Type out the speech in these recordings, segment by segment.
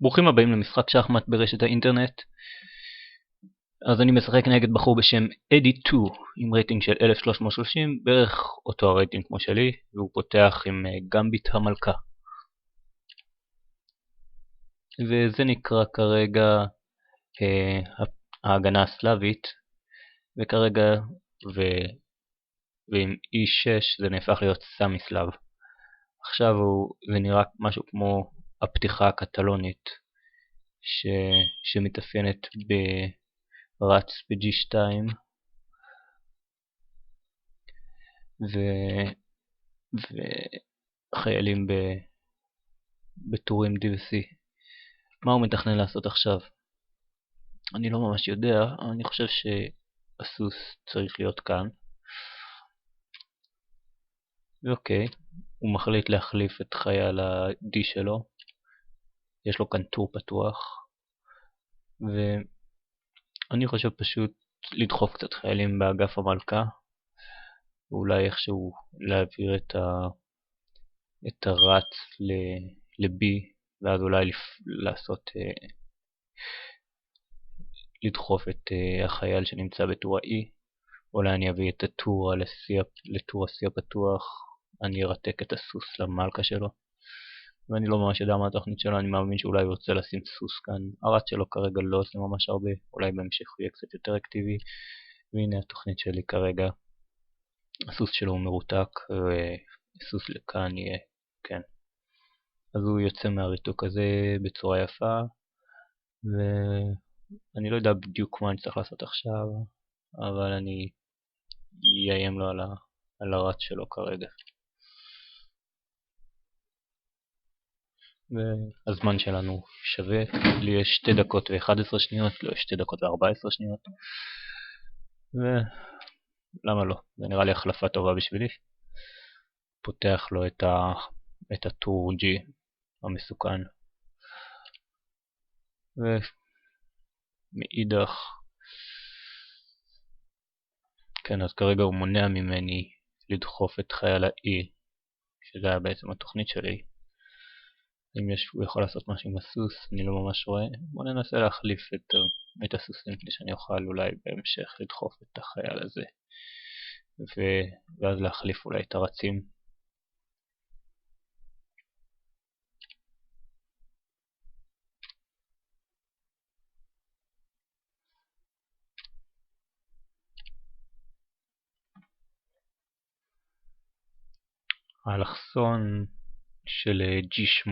ברוכים הבאים למשחק שחמט ברשת האינטרנט. אז אני משחק נגד בחור בשם אדי2 עם רייטינג של 1330, בערך אותו הרייטינג כמו שלי, והוא פותח עם גמביט המלכה. וזה נקרא כרגע ההגנה הסלאבית, וכרגע ועם E6 זה נהפך להיות סמי סלאב. עכשיו זה נראה משהו כמו הפתיחה הקטלונית שמתאפיינת ברץ ב-G2 וחיילים בטורים D&C. מה הוא מתכנן לעשות עכשיו? אני לא ממש יודע, אני חושב שהסוס צריך להיות כאן. ואוקיי, הוא מחליט להחליף את חייל ה-D שלו. יש לו כאן טור פתוח, ואני חושב פשוט לדחוף קצת חיילים באגף המלכה, ואולי איכשהו להעביר את הרץ ל-B, ואז אולי לדחוף את החייל שנמצא בטור ה-E. אולי אני אביא את הטור לטור ה-C הפתוח, אני ארתק את הסוס למלכה שלו, ואני לא ממש יודע מה התוכנית שלו. אני מאמין שאולי הוא רוצה לשים סוס כאן. הרץ שלו כרגע לא עושה ממש הרבה, אולי בהמשך הוא יהיה קצת יותר אקטיבי. והנה התוכנית שלי כרגע, הסוס שלו הוא מרותק, וסוס לכאן יהיה, כן. אז הוא יוצא מהריתוק הזה בצורה יפה, ואני לא יודע בדיוק מה אני צריך לעשות עכשיו, אבל אני איים לו על הרץ שלו כרגע. והזמן שלנו שווה, לי יש 2 דקות ו-11 שניות, לא יש 2 דקות ו-14 שניות, ולמה לא? זה נראה לי החלפה טובה בשבילי. פותח לו את הטור G המסוכן, ומאידך, כן, אז כרגע הוא מונע ממני לדחוף את חייל ה-E, שזה היה בעצם התוכנית שלי. אם הוא יכול לעשות משהו עם הסוס, אני לא ממש רואה. בוא ננסה להחליף את הסוסים כדי שאני אוכל אולי בהמשך לדחוף את החייל הזה, ואז להחליף אולי את הרצים. האלכסון של G8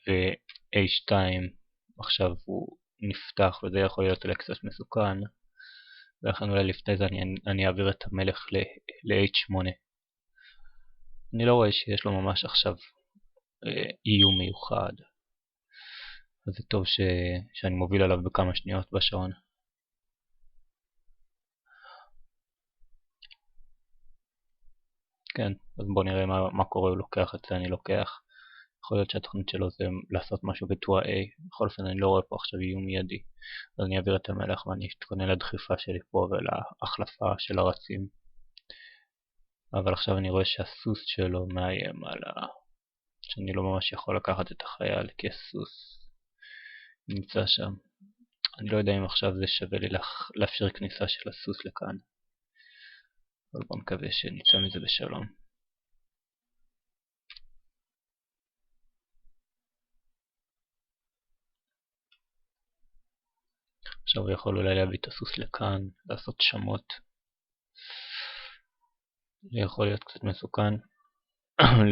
ו-A2 עכשיו הוא נפתח, וזה יכול להיות אולי קצת מסוכן, ולכן אולי לפני זה אני אעביר את המלך ל-H8. אני לא רואה שיש לו ממש עכשיו איום מיוחד, אז זה טוב שאני מוביל עליו בכמה שניות בשעון. כן, אז בוא נראה מה קורה. הוא לוקח את זה, אני לוקח. יכול להיות שהתוכנית שלו זה לעשות משהו בטור A. בכל אופן אני לא רואה פה עכשיו איום מיידי, אז אני אעביר את המלך ואני אתכונן לדחיפה שלי פה ולהחלפה של הרצים. אבל עכשיו אני רואה שהסוס שלו מאיים שאני לא ממש יכול לקחת את החייל, כי הסוס נמצא שם. אני לא יודע אם עכשיו זה שווה לי לאפשר כניסה של הסוס לכאן, אבל בוא נקווה שנצא מזה בשלום. עכשיו הוא יכול אולי להביא את הסוס לכאן, לעשות שמות. זה יכול להיות קצת מסוכן.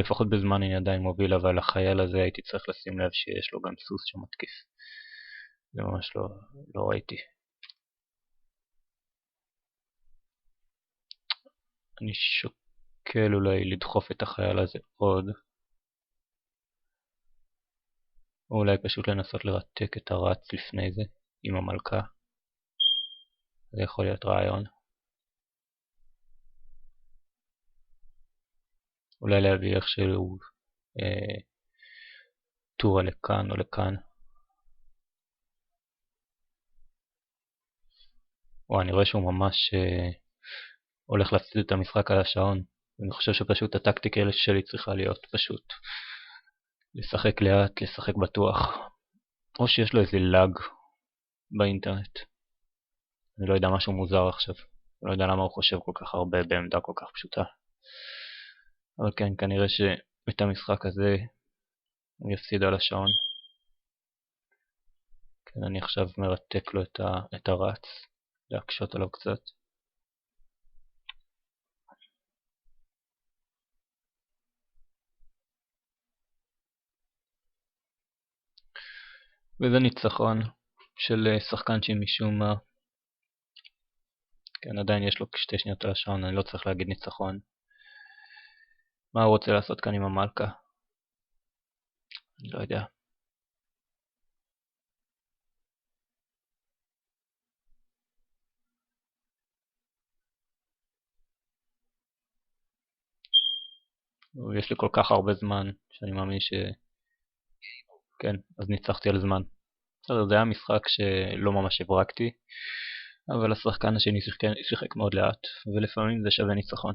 לפחות בזמן אני עדיין מוביל, אבל החייל הזה הייתי צריך לשים לב שיש לו גם סוס שמתקיף. זה ממש לא ראיתי. אני שוקל אולי לדחוף את החייל הזה עוד, או אולי פשוט לנסות לרתק את הרץ לפני זה עם המלכה. זה יכול להיות רעיון. אולי להביא איכשהו טורה לכאן או לכאן. אני רואה שהוא ממש הולך להפסיד את המשחק על השעון. אני חושב שפשוט הטקטיקה שלי צריכה להיות פשוט לשחק לאט, לשחק בטוח. או שיש לו איזה לאג באינטרנט. אני לא יודע, משהו מוזר עכשיו. אני לא יודע למה הוא חושב כל כך הרבה בעמדה כל כך פשוטה. אבל כן, כנראה שאת המשחק הזה הוא יפסיד על השעון. כן, אני עכשיו מרתק לו את הרץ, להקשות עליו קצת. וזה ניצחון של שחקן שמשום מה, כן, עדיין יש לו 2 שניות על השעון, אני לא צריך להגיד ניצחון. מה הוא רוצה לעשות כאן עם המלכה? אני לא יודע. יש לי כל כך הרבה זמן שאני מאמין ש... כן, אז ניצחתי על זמן. בסדר, זה היה משחק שלא ממש הברקתי, אבל השחקן השני שיחק מאוד לאט, ולפעמים זה שווה ניצחון.